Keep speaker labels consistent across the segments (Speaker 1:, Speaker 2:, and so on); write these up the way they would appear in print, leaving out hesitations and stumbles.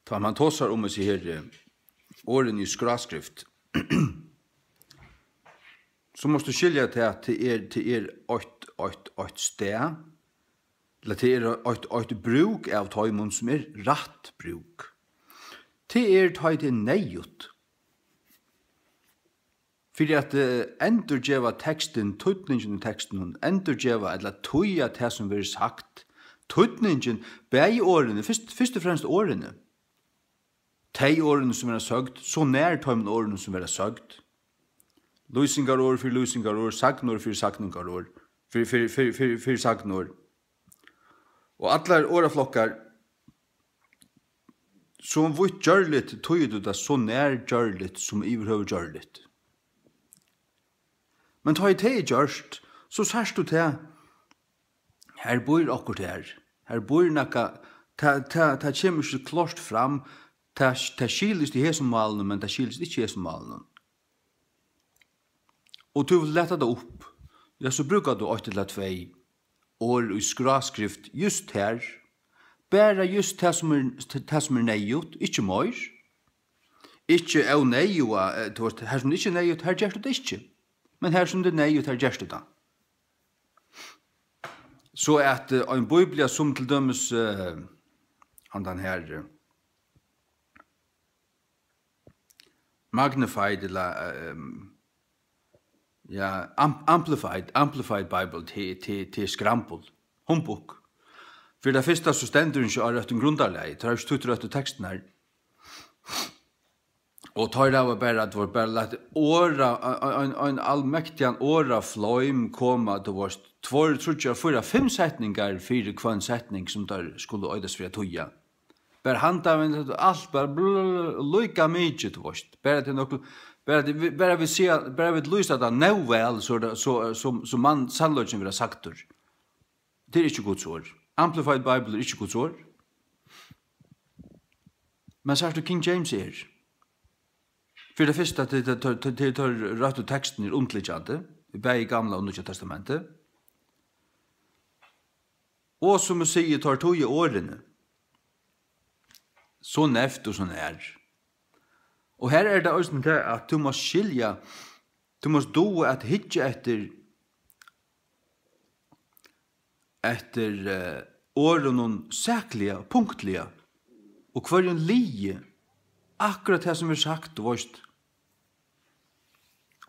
Speaker 1: Da man tåsar om sig här åren i skråskrift så måste du skilja till att det är ett sted eller det är ett bruk av tajmon som är rätt bruk. Det är tajt i nejut. För att endurgeva texten, tutningen i texten, endurgeva eller tuja det som blir sagt, tutningen, bäg årene, först och främst årene. Tei årene som er sagt, så nær tajmen årene som er sagt. Lysingar år for lysingar år, sagnår for sagnningar år, for sagnår. Og allar åraflokkar, som vitt gjørligt, tog du det så nær gjørligt som iverhøver gjørligt. Men ta i teg gjørst, så sørst du til, her bor akkurat her bor nekka, ta kommer ikke klart fram, ta skilist i hesummalene, men ta skilist ikke i hesummalene. Og du vil lette det opp, ja, så brukar du 8 eller 2 år i skråskrift just her, bare just det som er nejut, ikke mer, ikke av nejua, her som det ikke er nejut, her gjør du det ikke. Men her som det er nejut, her gjør du det. Så at en biblia som til dømes den her magnified eller amplified Bible til skrampel, humbuk. For det første så stender hun ikke av rett grundarleie, det har ikke tutt rett teksten her. Og tar det var bare at det var bare lett åra, en allmektig åra fløym koma, det var 2, 3, 4, 5 setningar for hver setning som der skulle øydes for tøya. Bare handaven, alt bare lykka mykje til vårt. Bare vi lyser det nå vel, så man sannløsning vil ha sagt det. Det er ikke Guds ord. Amplified Bible er ikke Guds ord. Men så er det King James er. For det første at det tar rett og teksten er undliggjande, i begge gamle og Nye testamentet. Og som vi sier, tar tog i årene. Så neft og så nær. Og her er det også det at du må skilja, du må doe at hitje etter årene sæklige, punktlige, og hver en lie, akkurat det som er sagt, vårt.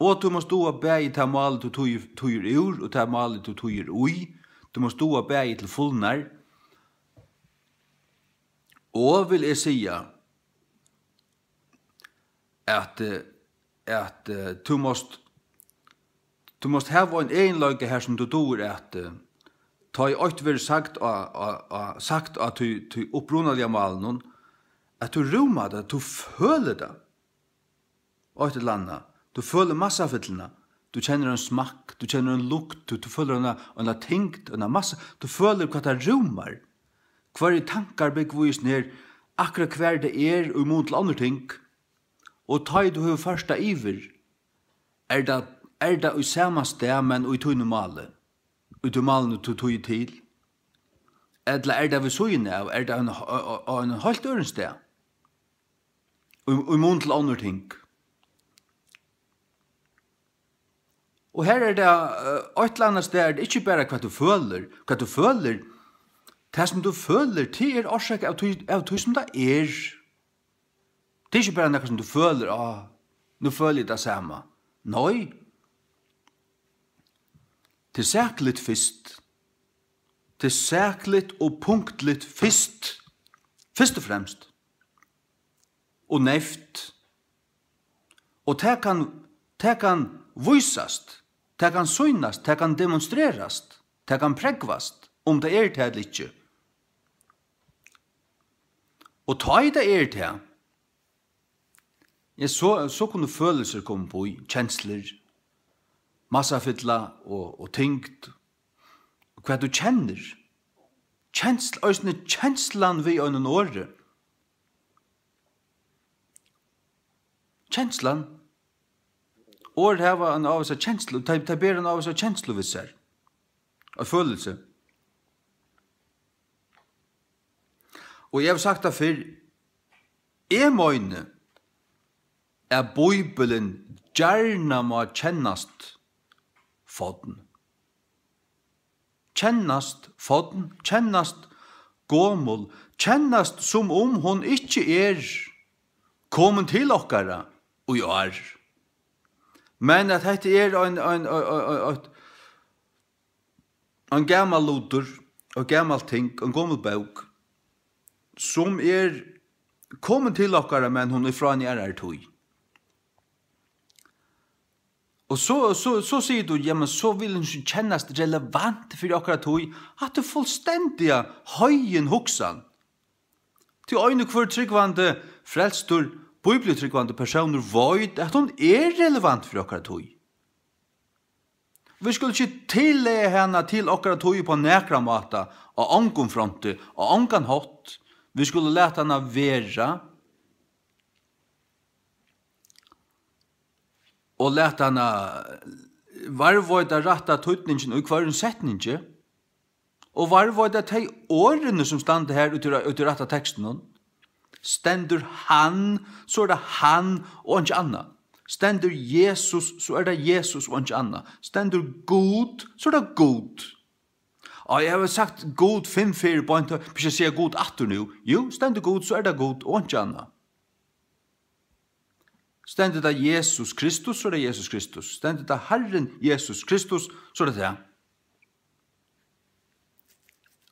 Speaker 1: Og du må doe bæg til malet du tøyer ur, og til malet du tøyer ui, du må doe bæg til fullnær, og vil jeg sige at du måst hava en egenløyke her som du doer at ta i åkt vil sagt at du opprunalige malen at du rumar det, du føler det åkt et landa, du føler massafyllene, du kjenner en smakk, du kjenner en lukt, du føler en tingt, en massa, du føler hva det rumar. Hver i tankar byggvis ned, akkurat hver det er og imot til andre ting, og ta i du har første iver, er det i samme sted, men i tog normale, i tog malen du tog til, eller er det ved søgene av, er det en halvt øren sted, og imot til andre ting. Og her er det et eller annet sted, det er ikke bare hva du føler, det som du føler, det er årsak av det som det er. Det er ikke bare noe som du føler, nå føler jeg det samme. Nei. Det er sækligt først. Det er sækligt og punktligt først. Først og fremst. Og neft. Og det kan visast, det kan synast, det kan demonstrerast, det kan pregvast, om det er det eller ikke. Og ta i det er det, ja, så kunne følelser komme på i, kjensler, massafylla og tingt, og hva du kjenner. Kjenslan vi øyne året. Kjenslan. Året her var en av seg kjenslo, det ber en av seg kjenslo ved seg, og følelse. Og jeg har sagt det før, Jeg mener Bibelen gärna må kjennast fodden. Kjennast fodden, kjennast gåmul, kjennast som om hon ikke kommen til okkara og Men at dette en gammal luter, og gammal ting, en gammel bok, som kommen til okkara, men hon fra en tog. Og så sier du, ja, men så vil hun kjennast relevant for okkara tog, at det fullstendige høyen hoksan. Til øyne hver tryggvande frelstor, bibeltryggvande personer void, at hun relevant for okkara tog. Vi skulle ikke tillegge henne til okkara tog på nekra mata, og angon fronte, og angon hot. Vi skulle lete henne være, og lete henne varvoida ratta tøytningen og hver en setning, og varvoida de årene som stande her ut i ratta teksten, stendur han, så det han og ikke anna. Stendur Jesus, så det Jesus og ikke anna. Stendur god, så det god. Og jeg har sagt god 5-4 på en tøy, hvis jeg sier god 18 nu. Jo, stendur god, så det god og ikke anna. Stendur det Jesus Kristus, så det Jesus Kristus. Stendur det Herren Jesus Kristus, så det det.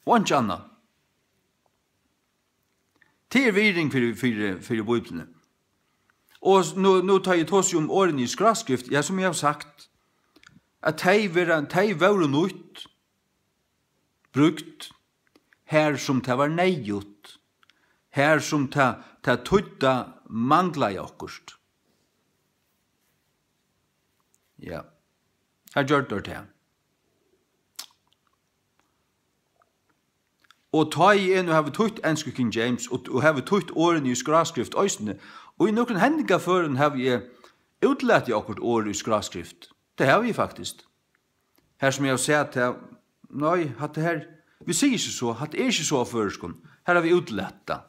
Speaker 1: Og ikke anna. Det viring for Bibelen. Og nå tar jeg tås om årene i skraskrift, ja, som jeg har sagt, at de var nødt, brukt, her som det var nejut, her som det tøyta mangla i okkurst. Ja, her gjør det. Og ta i en og have tøyt enske King James, og have tøyt årene i skraskrift øysene, og i noen hendinger føren har vi utlætt i akkurat år i skraskrift. Det har vi faktisk. Her som jeg har sett, nei, at det her, vi sier ikke så, at det ikke så av føreskon. Her har vi utlætt det.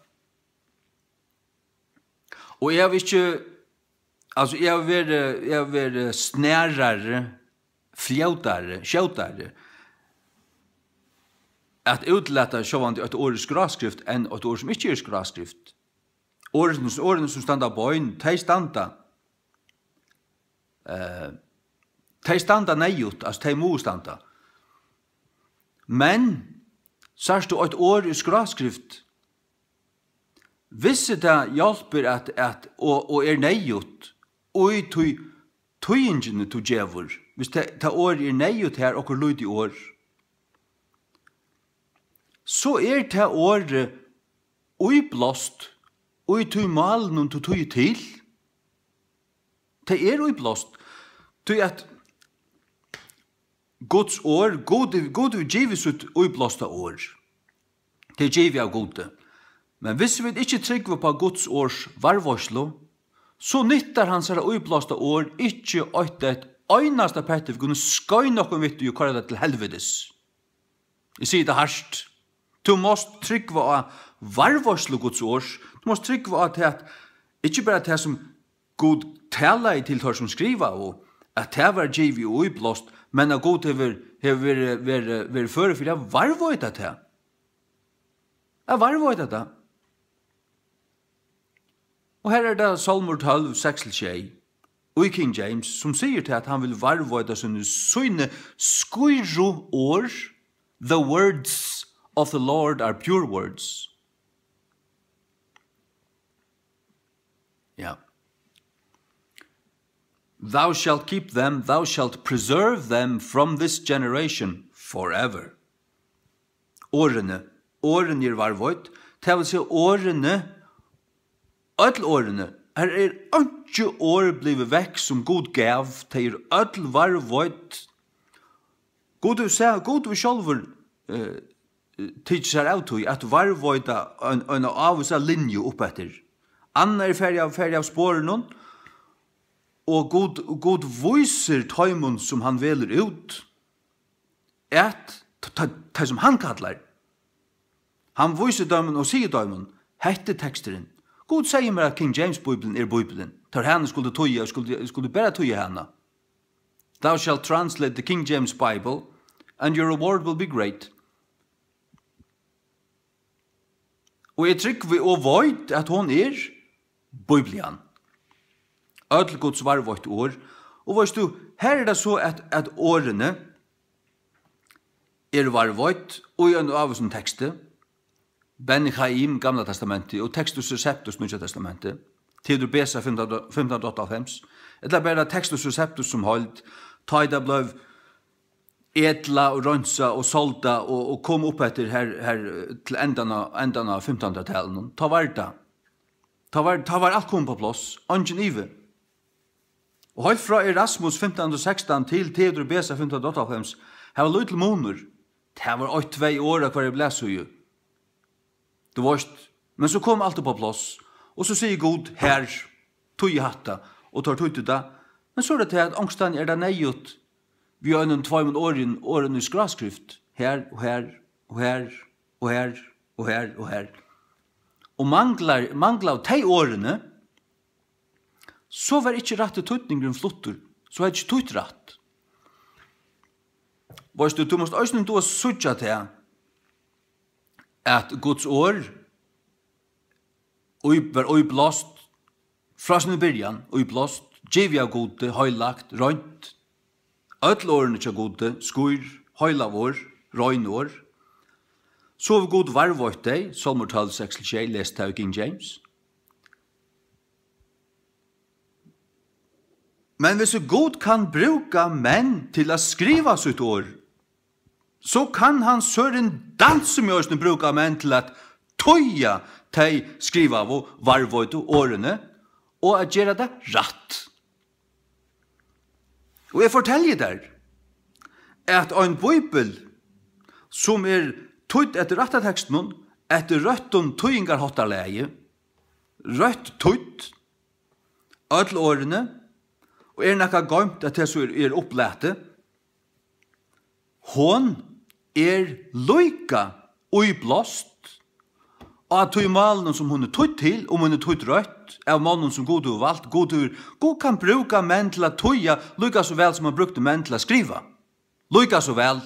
Speaker 1: Og jeg har ikke, altså jeg har vært snærere, fjautere, skjautare, at utlætta sjåvandi et år i skraskrift enn et år som ikke skraskrift. Årene som standa på øyn, de standa nejut, altså de må standa. Men, sørst du et år i skraskrift, hvis det hjelper at og nejut, og i tøyingene til djevor, hvis det år nejut her, og lyd i år, så det året uiblåst, og i tog malen og tog til. Det uiblåst. Tog at Guds år, god vil gives ut uiblåsta år. Det giver av gode. Men hvis vi ikke trygger på Guds års varvarslo, så nyttar han seg uiblåsta år ikke et øyneste pette vi kunne skøy noen vitt og kalla det til helvedes. Jeg sier det harst. Du måst trygge av varvarslo Guds års. Du måst trygge av at ikke bare det som God taler til tar som skriver, og at det var givet og uiblåst, men at God har vært føre for jeg varvøyta det. Jeg varvøyta det. Og her det Salmer 12, 6-6, og i King James, som sier til at han vil varvøyta sånne skuyro år, the words of the Lord are pure words. Yeah. Thou shalt keep them, thou shalt preserve them from this generation forever. Årene varvøyt, det vil si årene, öll årene, her ikke år blivet vekk som God gav, det öll varvøyt. God vil sjálfur tidsi seg av tog, at varvøyta en avvisa linje opp etter. Anna ferdig av spåren, og God viser tøymon som han veler ut, at det som han kallar. Han viser dømen og sier dømen, hette teksteren. God säger mig att King James-bibeln Bibeln. Tar henne skulle toja, skulle bara toja henne. Thou shalt translate the King James Bible, and your reward will be great. Og jeg trykker vi og vet at hon Biblian. Ødel Guds varvått år. Og vet du, her det så at årene varvått, og i en av oss tekster, Ben Chaim, Gamla Testamentet, og Textus Receptus, Nya Testamentet, Tidru Besa 1588, eller bare Textus Receptus som holdt, taida blev edla og rønsa og solta og kom opp etter her til endana 1500-tallet. Ta var det. Ta var alt kom på plass, ungen ive. Og helt fra Erasmus 1516 til Theodor Besa 1588, her var lytle måneder. Det var 8-2 år hver jeg ble så jo. Det var men så kom alt på plass, og så sier Gud, her, tog i hatta, og tar tog til det. Men så det til at angsten det nøyut, vi har en 2 åren i skraskrift, her og her, og her, og her, og her, og her. Og manglar 2 årene, så var ikke rett tøytningen flutter, så var ikke tøyt rett. Du måste også nå sutja til at Guds år var blåst fra sin byrjan, blåst, givja gode, høylagt, røynt, ødel årene til gode, skur, høyla vår, røyn år, så var god varvått deg, Salmer 12:6-6, lest av King James. Men hvis god kan bruka menn til å skriva sitt år, så kan han søren dansemjøsene bruka menn til at tøya til skriva av varvått årene, og at gjøre det rett. Og jeg forteller der at en bibel som tøyt etter retteteksten, etter røtten tøyingar hottarleie, røtt tøyt, ødel årene, og nekka gøymt at det så opplete, hon løyka uiblåst, og at tøymalen som hun tøyt til, om hun tøyt rødt, av mannen som god har valgt, god kan bruka menn til å tøya, løyka så vel som han brukte menn til å skriva. Løyka så vel.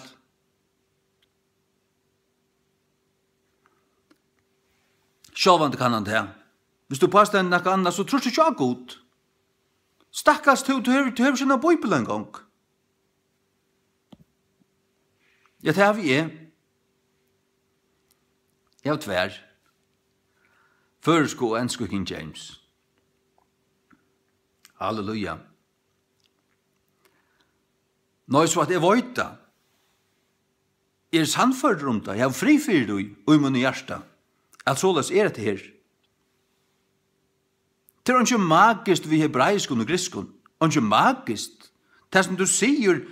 Speaker 1: Sjåvande kan han det. Hvis du passer nekka anna, så tror du ikke god. Stakkars, du har ikke noen bibel en gang. Ja, det har vi Jeg har tvær. Føresko og ensko King James. Halleluja. Nå så at jeg vet da. Sannfører om det. Jeg har frifyrt det i min hjerte. At såles det her. Det ikke magist vi hebraisk og grisk. Det ikke magist. Det som du sier,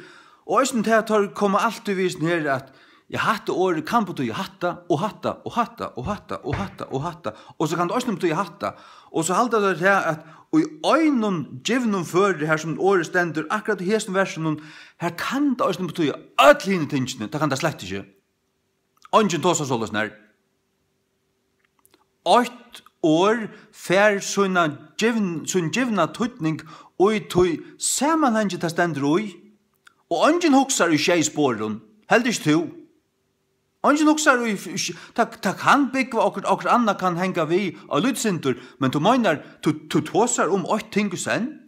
Speaker 1: og jeg til at kommer alltid visen her at jeg hatte året kan på tog hatta, og hatta, og hatta, og hatta, og hatta, og hatta, og så kan det også tog hatta, og så halda det til at og i øynene givnum før det her som året stender, akkurat i hesten versen, her kan det også tog ødline tingene, det kan det slett ikke. Ongen tås av såles nær. 8 år fær sånn givna tøytning og i tøy samanhengi det stender ui, og ongen hoksar i skjeisporen, heldig ikke to. Ongen hoksar i, ta kan byggva okkur anna kan henga vi av lydsintur, men du mener, du tåsar 8 ting sen,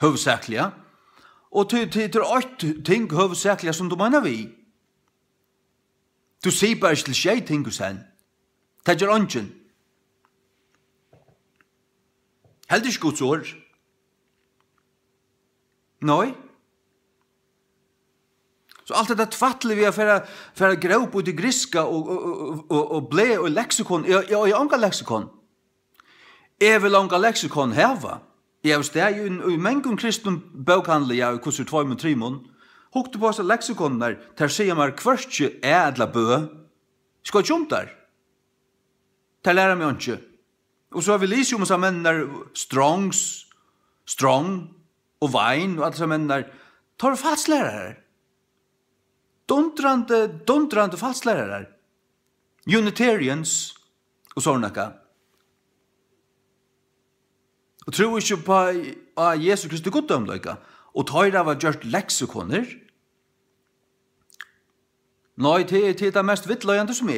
Speaker 1: høvesakliga, og til 8 ting høvesakliga som du mener vi. Du sier bare til skjei ting sen, det gjør ongen. Heldig ikke Guds år. Nei. Så alt det tvattelig vi for å grau på det griska og ble og leksikon, jeg anka leksikon. Jeg vil anka leksikon heva. Jeg har steg i mengen kristne bøkhandler, jeg har kurser 2 og 3 mån, hukte på seg leksikon der, der sier man hverskje edla bø. Skal ikke der. Det lærer meg ikke. Og så har vi lyst om oss av menn der strong og vein og alt som menn der tar falslærere. Dundrande falslærere. Unitarians, og sånn noe. Og tro ikke på Jesus Kristi goddømløyga, og tøyra var gjort leksikoner. Nei, det det mest vittløyende som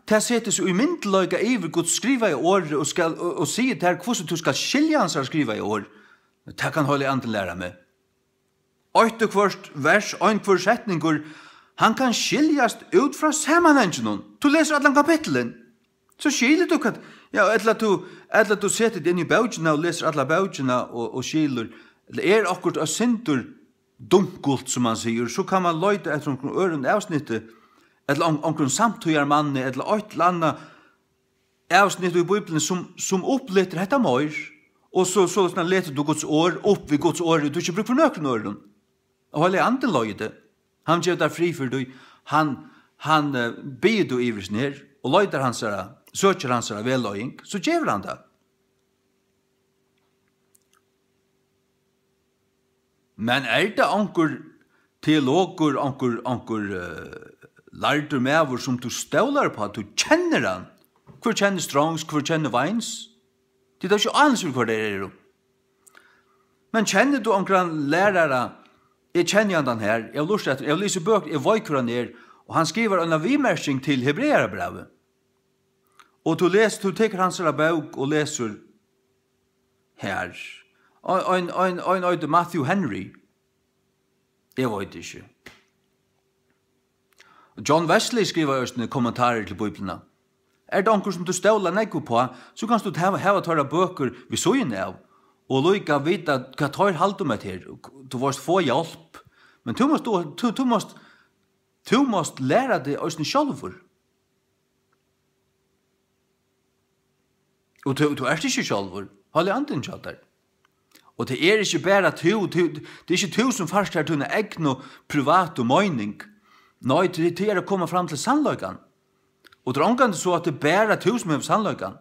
Speaker 1: Det settes jo i myndløyga iver Gud skriva i år og sier til hvordan du skal skilja hans å skriva i år. Det kan holde an til lære meg. Øyte hvert vers, øyne setninger, han kan skiljast ut fra sammenhengen. Du leser alle kapitlen. Så skiljer du hva. Ja, eller du setter det inn i baugene og leser alle baugene og skiljer. Det akkurat av sinter dunkelt, som man sier. Så kan man løyte etter noen øren avsnittet, eller omkring samtøyer mann, eller et eller annet avsnitt i Bibelen som oppletter dette mer, og så leter du Guds år opp ved Guds år, du ikke bruker for nøkken åren. Og hele andre løyde, han gjør deg fri for deg, han byr du ivers ned, og løyder hans søker hans velløying, så gjør han det. Men det anker teologer, anker lærder med som du stålar på, at du kjenner han. Hvor kjenner Strongs, hvor kjenner Vines? Det ikke annet hvor det Men kjenner du omkring lærere, jeg kjenner han den her, jeg har lyst til, jeg lyser bøker, jeg vet hvor han og han skriver en vimersing til Hebreerbrevet. Og du teker hans bøk og leser her. En øyde Matthew Henry. Jeg vet ikke. John Wesley skriver også kommentarer til Bibelen. Det noe som du ståler nekko på, så kan du hava tørre bøker vi så inn av, og lukka vite hva tar halde med til. Du måst få hjelp. Men du måst lære det også sjálfur. Og du ikke sjálfur. Hold i anden kjattar. Og det ikke bare det ikke du som først har tunne egn og privat og mening. Nei, det å komme fram til sannløygan. Og det omgående så at det bare du som har sannløygan.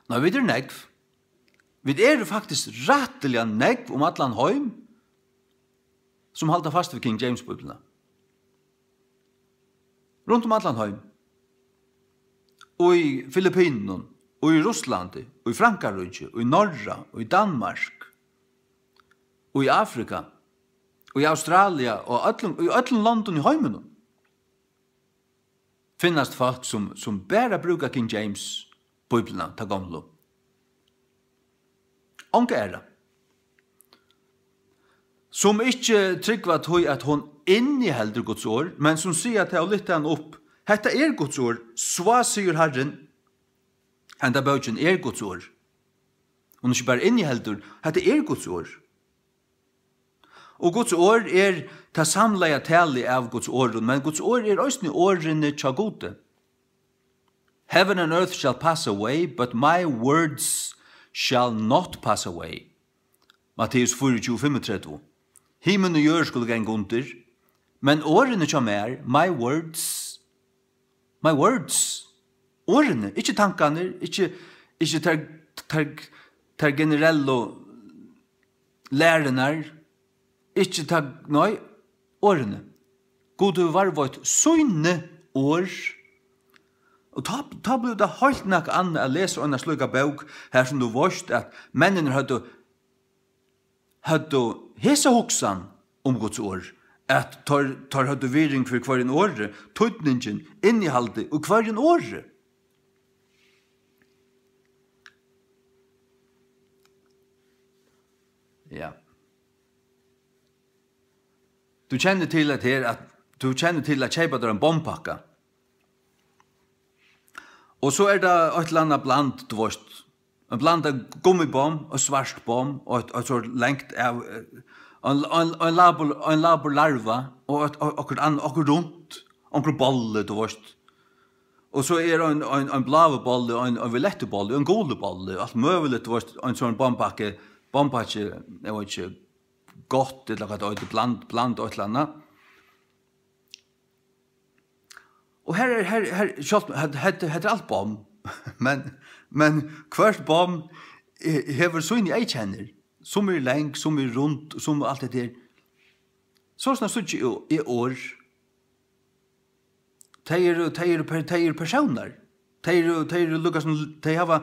Speaker 1: Nei, vi negv. Vi faktisk rettelig negv om Atlan Heim, som halter fast ved King James-bibelene. Rundt om Atlan Heim. Og i Filippinen, og i Russland, og i Frankrike, og i Norge, og i Danmark, og i Afrika, og i Australia, og i alle landene i heimen. Finnast folk som bare bruker King James Bibeln ta gamle. Onke det. Som ikke tryggva tog at hun innehelder Guds ord, men som sier at jeg har lyttet han opp. Hetta Guds ord, så sier Herren, henda bøtjen Guds ord. Hun ikke bare innehelder, hetta Guds ord. Og Guds ord ta samleie tale av Guds ord, men Guds ord også årene tja gode. Heaven and earth shall pass away, but my words shall not pass away. Matteus 24:35. Himmel og jord skulle genge under, men årene tja mer, my words, årene, ikke tankene, ikke tar generelle lærene, ikke nei, årene. God var vårt sønne år. Og ta ble det helt nok annet å lese en slukka bøk her som du vorst at mennene hadde hese hoksan om Guds år. At tar hadde viring for hver en åre, tøytningen, innehaldet og hver en åre. Ja. Du kjenner til at kjeipa der en bompakka. Og så det et eller annet blant, du vet, en blant av gummibom og svart bom, og et så lengt av en labor larva, og akkur rundt, akkur bolle, du vet. Og så en blave bolle, en villette bolle, en gole bolle, alt møvelig, du vet, en sånn bompakke, jeg vet ikke, godt, eller hva det bland og et eller annet. Og her alt bom, men hvert bom hever så inn i ei kjenner, som lengt, som rundt, som alt det der. Så sånn ikke i år. personer. De lukkar som de hava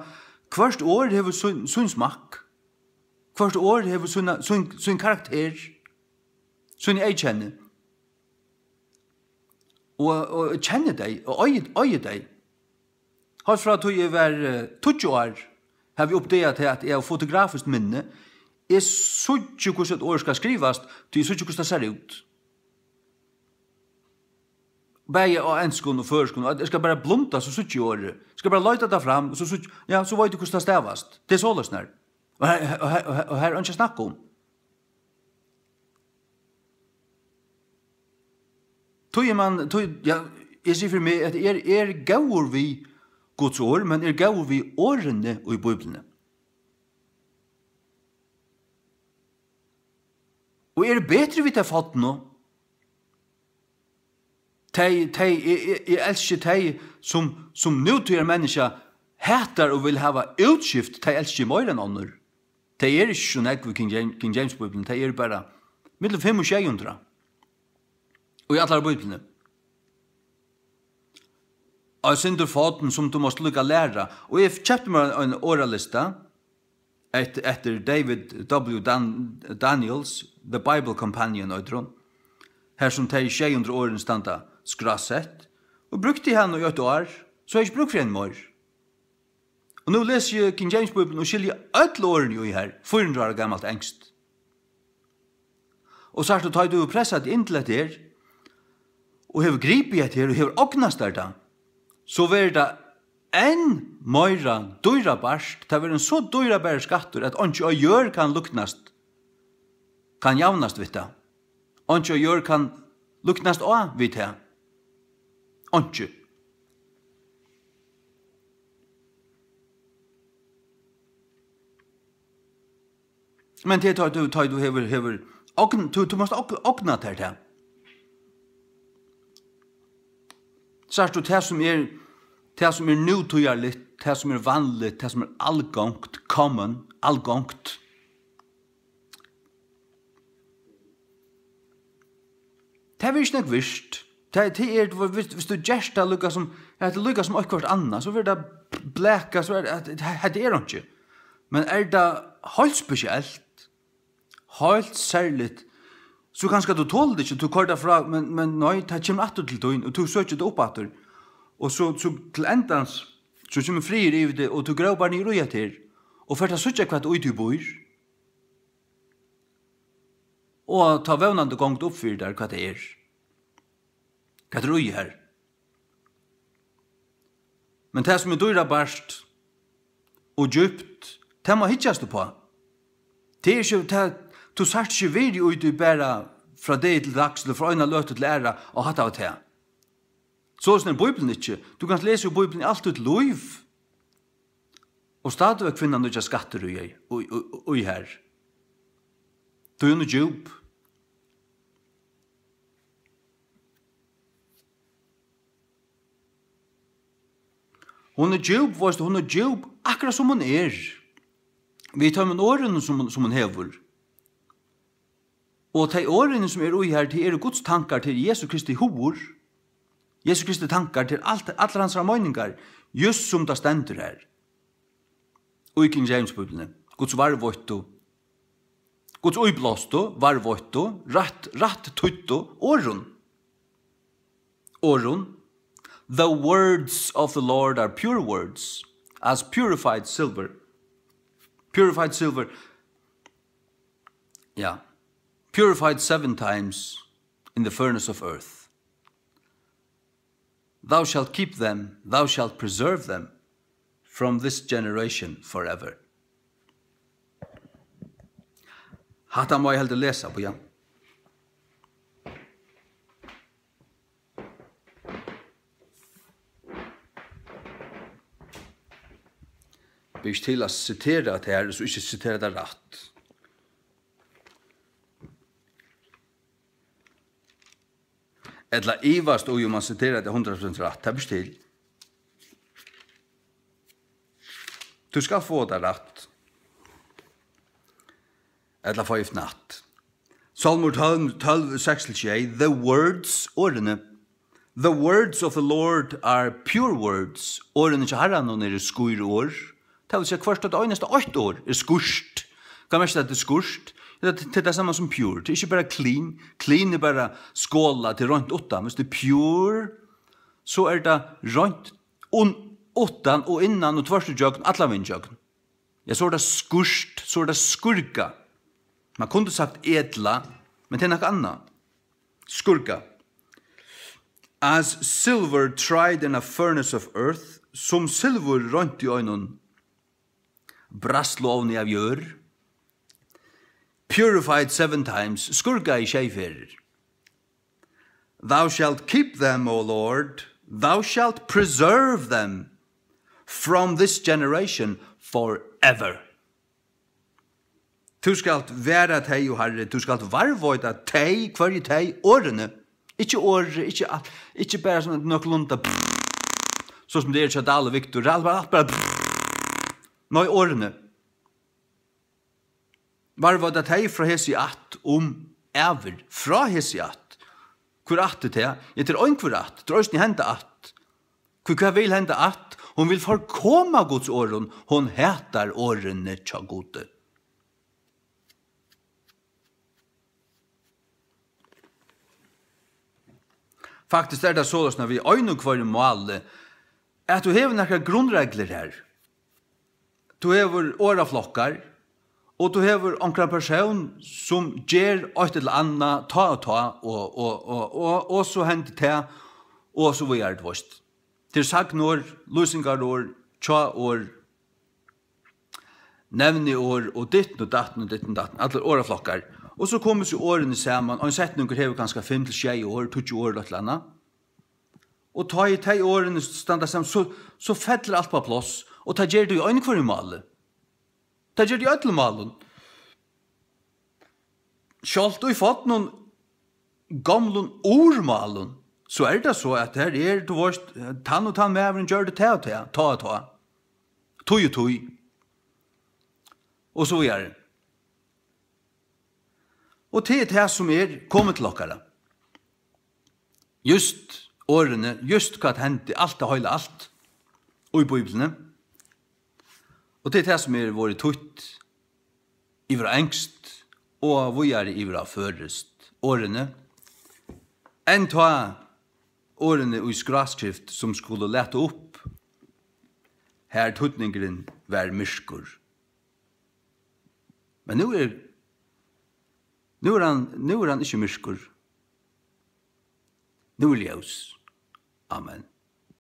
Speaker 1: hvert år hever sin smak. Hvert år hever sin karakter. Sin eikjenne. Og kjenne deg, og øye deg. Hans fra at jeg var 20 år, har vi oppdaget til at jeg har fotografisk minne. Jeg så ikke hvordan et år skal skrivas, til jeg så ikke hvordan det ser ut. Begge og enskund og førskund, jeg skal bare blunta så sutt i året. Jeg skal bare løyta det fram, og så vet du hvordan det stavast. Det er så løsner. Og her er ikke snakk om. Jeg sier for meg at er gaur vi Guds år, men er gaur vi årene og i Bibelene. Og er det bedre vi tar fått nå? Jeg elsker de som nutida mennesker hatar og vil hava utskift, de elsker mer enn andre. De er ikke så nekk ved King James-bibelen, de er bare mellom 5 og 600. Og i alle bibelene. Og jeg synder foten som du måste lukka læra. Og jeg kjøpte meg en åralista etter David W. Daniels, The Bible Companion, her som de 600 årene standa skrasset, og brukte han i 8 år, så har jeg ikke brukt for en mer. Og nå leser jeg King James-bibelen og skiljer 8 årene jo i her, 400 år gammelt engst. Og så har du presset inn til dette her, og hever gripet etter her, og hever åknast der da, så vil det enn meira dyra barst, det vil en så dyra bare skatter, at ikke å gjøre kan luknast, kan javnast vidt det. Ikke å gjøre kan luknast å vidt det. Ikke. Men det tar du hever, du måste åkna til det. Så du det som er nutøyerligt, det som er vanligt, det som er allgångt, common, allgångt. Det er ikke nok visst. Hvis du gjerst det lukka som akkurat anna, så vil det bleka, så er det er ikke. Men er det helt spesielt, helt særligt, så kanskje du tåler det ikke, du kår det fra, men nei, det kommer atter til tøyen, og du søker det opp atter. Og så til endans, så kommer frier i det, og du grøy bare ned røya til, og for det søker hva det du bor, og ta vevnande gongt opp for der hva det er. Hva det røy her. Men det som er dyra barst, og djupt, det må hitjas du på. Det er ikke, du sagt ikke viri ut i bæra fra deg til dags, eller fra øyne løte til æra, og hatt av det. Så er Bibelen ikke. Du kan lese jo Bibelen i alt ut liv. Og stadig er kvinnan ikke skatter i her. Du er noe djup. Hun er djup, akkurat som hun er. Vi tar med årene som hun hever. Og de årene som er ui her, det er Guds tankar til Jesu Kristi hovor, Jesu Kristi tankar til alle hans ramøyningar, just som det stender her. Og i King James-bibelene, Guds varvåtto, Guds uiblåsto, varvåtto, ratt tutto, åron. The words of the Lord are pure words, as purified silver. Purified silver, yeah. Purified 7 times in the furnace of earth. Thou shalt keep them, thou shalt preserve them from this generation forever. Hatta må jeg heldig lesa på, ja. Bygg til å sitere det her, så ikke sitere det rett. Etla ivast og jo man siterer det 100% rett, det blir til. Du skal få det rett. Etla få i natt. Salmur 12, 6-6, the words, årene, The words of the Lord are pure words. Årene til Herren skur år. Det vil si hvert at øyneste 8 år skurst. Kan man ikke at det skurst? Det samme som pure. Det ikke bare clean. Clean bare skåla til rønt 8. Hvis det pure, så det rønt 8 og innan og tvørste jøkken, alle vindjøkken. Ja, så det skurst, så det skurka. Man kunde sagt edla, men det noe annet. Skurka. As silver tried in a furnace of earth, som silver rønt i øynene, brastlovni av gjør, purified 7 times, skurka i tjeiferer. Thou shalt keep them, O Lord, thou shalt preserve them from this generation forever. Du skalt være teg, o Herre, du skalt varvøyda teg, hver teg, årene, ikke åre, ikke bare som nok lunda, så som det Chadal og Victor, alt bare, nei, årene. Varvøyda teg fra hesi at ever, fra hesi at, hvor at det er, jeg til øyn hvor at, drøysen i hende at, hva vil hende at, hun vil forkoma Guds åren, hun heter årene tja gode. Faktisk det så når vi øyne hver mål, at du har noen grunnregler her. Du har åraflokkar, og du har omkring person som gjør et eller annet, ta, og så henter det, og så vi det vårt. Til sagnår, løsingarår, tja-år, nevneår, og ditten og datten, alle åraflokkar. Og så kommer så årene sammen, og en setning har ganske 5-6 år, 20 år eller annet. Og ta i 10 årene standa sammen, så fettler alt på plass, og ta gjør det i øynekvar i malen. Ta gjør det i ødelmalen. Sjalt og i fått noen gamle ordmalen, så det så at her du vårt, tann og tann med gjør det ta. Tøy og tøy. Og så gjør det. Og til det som kommet til dere. Just årene, just hva det hendte, alt det høyla alt, og i Bibelene. Og til det som vært tutt, ivra engst, og vi ivra førest årene. En ta årene i skraskrift som skulle lete opp, her tuttningeren var myrskur. Men nu han ikke myrskur. Nu ljøs. Amen.